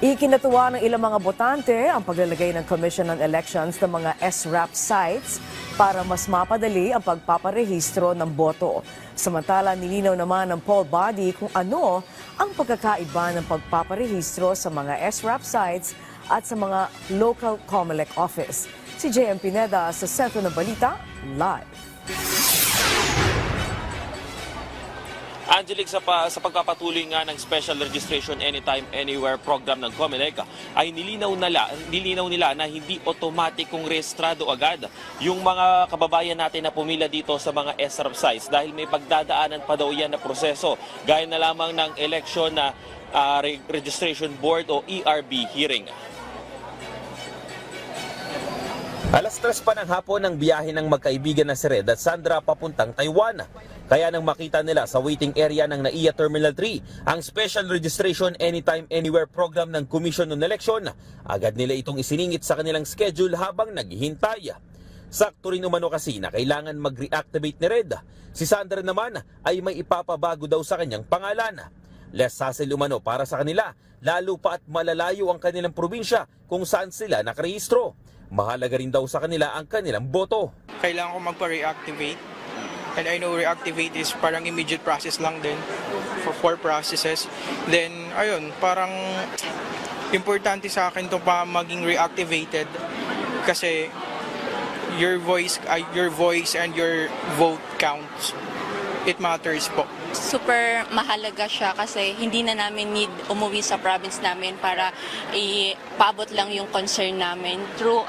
Ikinatuwa ng ilang mga botante ang paglalagay ng Commission on Elections ng mga SRAP sites para mas mapadali ang pagpaparehistro ng boto. Samantala, nilinaw naman ng poll body kung ano ang pagkakaiba ng pagpaparehistro sa mga SRAP sites at sa mga local COMELEC office. Si JM Pineda sa Sentro ng Balita, live. Angelic, sa pagpapatuloy nga ng Special Registration Anytime Anywhere program ng COMELEC ay nilinaw nila na hindi otomatikong rehistrado agad yung mga kababayan natin na pumila dito sa mga SRAP sites dahil may pagdadaanan pa daw yan na proseso gaya na lamang ng election na Registration Board o ERB hearing. Alas 3 pa ng hapon ang biyahe ng magkaibigan na si Red at Sandra papuntang Taiwan. Kaya nang makita nila sa waiting area ng NAIA Terminal 3 ang Special Registration Anytime Anywhere program ng Commission on Election, agad nila itong isiningit sa kanilang schedule habang naghihintay. Sakto rin umano kasi na kailangan mag-reactivate ni Red. Si Sandra naman ay may ipapabago daw sa kanyang pangalan. Less hassle umano para sa kanila, lalo pa at malalayo ang kanilang probinsya kung saan sila nakarehistro. Mahalaga rin daw sa kanila ang kanilang boto. Kailangan ko magpa-reactivate. And I know reactivate is parang immediate process lang din for 4 processes. Then, ayun, parang importante sa akin to pa maging reactivated kasi your voice and your vote counts. It matters po. Super mahalaga siya kasi hindi na namin need umuwi sa province namin para ipaabot lang yung concern namin through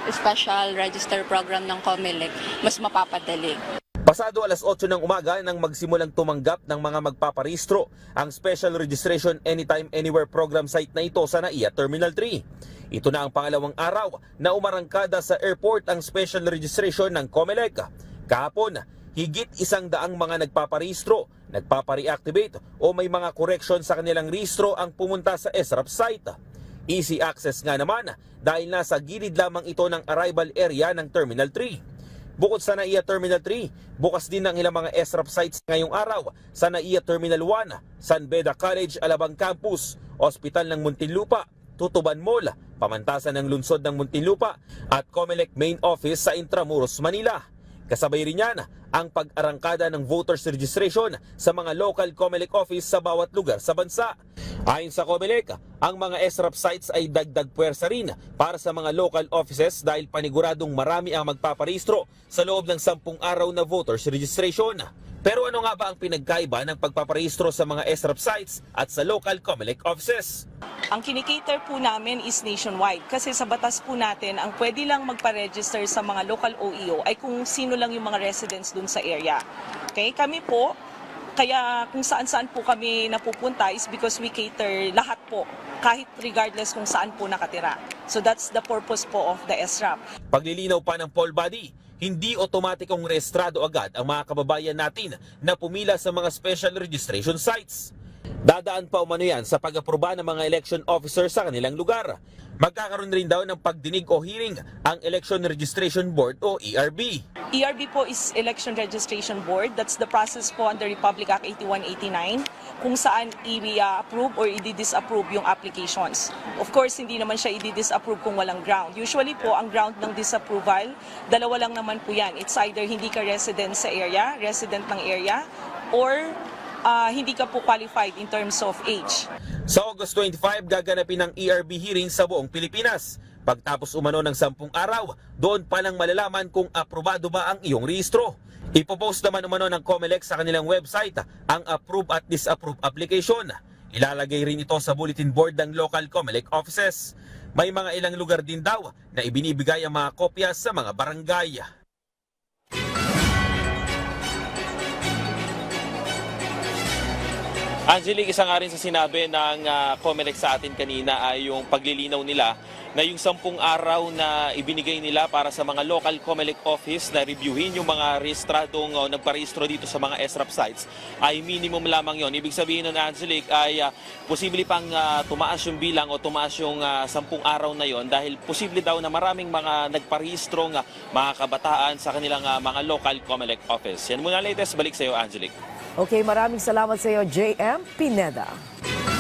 special register program ng COMELEC, mas mapapadali. Pasado alas 8 ng umaga nang magsimulang tumanggap ng mga magpaparehistro ang Special Registration Anytime Anywhere program site na ito sa NAIA Terminal 3. Ito na ang pangalawang araw na umarangkada sa airport ang Special Registration ng COMELEC. Kahapon, higit 100 mga nagpaparehistro, nagpapareactivate o may mga correction sa kanilang rehistro ang pumunta sa SRAP site. Easy access nga naman dahil nasa gilid lamang ito ng arrival area ng Terminal 3. Bukod sa NAIA Terminal 3, bukas din ang ilang mga SRAP sites ngayong araw sa NAIA Terminal 1, San Beda College, Alabang Campus, Ospital ng Muntinlupa, Tutuban Mall, Pamantasan ng Lungsod ng Muntinlupa at COMELEC Main Office sa Intramuros, Manila. Kasabay rin yan ang pag-arangkada ng voters registration sa mga local COMELEC office sa bawat lugar sa bansa. Ayon sa COMELEC, ang mga SRAP sites ay dagdag puwersa rin para sa mga local offices dahil paniguradong marami ang magpaparehistro sa loob ng 10 araw na voters registration. Pero ano nga ba ang pinagkaiba ng pagpaparehistro sa mga SRAP sites at sa local COMELEC offices? Ang kinikater po namin is nationwide kasi sa batas po natin, ang pwede lang magpa-register sa mga local OEO ay kung sino lang yung mga residents dun sa area. Okay? Kami po, kaya kung saan-saan po kami napupunta is because we cater lahat po, kahit regardless kung saan po nakatira. So that's the purpose po of the SRAP. Paglilinaw pa ng poll body, hindi otomatikong rehistrado agad ang mga kababayan natin na pumila sa mga special registration sites. Dadaan pa umano yan sa pag-aproba ng mga election officer sa kanilang lugar. Magkakaroon rin daw ng pagdinig o hearing ang Election Registration Board o ERB. ERB po is Election Registration Board. That's the process po under Republic Act 8189 kung saan i-approve or i-disapprove yung applications. Of course, hindi naman siya i-disapprove kung walang ground. Usually po, ang ground ng disapproval, dalawa lang naman po yan. It's either hindi ka resident sa area, resident ng area, or hindi ka po qualified in terms of age. Sa August 25, gaganapin ang ERB hearing sa buong Pilipinas. Pagtapos umano ng 10 araw, doon pa lang malalaman kung aprobado ba ang iyong rehistro. Ipopost naman umano ng COMELEC sa kanilang website ang approve at disapprove application. Ilalagay rin ito sa bulletin board ng local COMELEC offices. May mga ilang lugar din daw na ibinibigay ang mga kopya sa mga barangay. Angelic, isa nga rin sa sinabi ng COMELEC sa atin kanina ay yung paglilinaw nila na yung 10 araw na ibinigay nila para sa mga local COMELEC office na reviewin yung mga rehistradong nagparehistro dito sa mga SRAP sites ay minimum lamang yon. Ibig sabihin nun, Angelic, ay posible pang tumaas yung bilang o tumaas yung 10 araw na yon dahil posible daw na maraming mga nagparehistrong mga kabataan sa kanilang mga local COMELEC office. Yan muna latest. Balik sa iyo, Angelic. Okay, maraming salamat sa iyo, JM Pineda.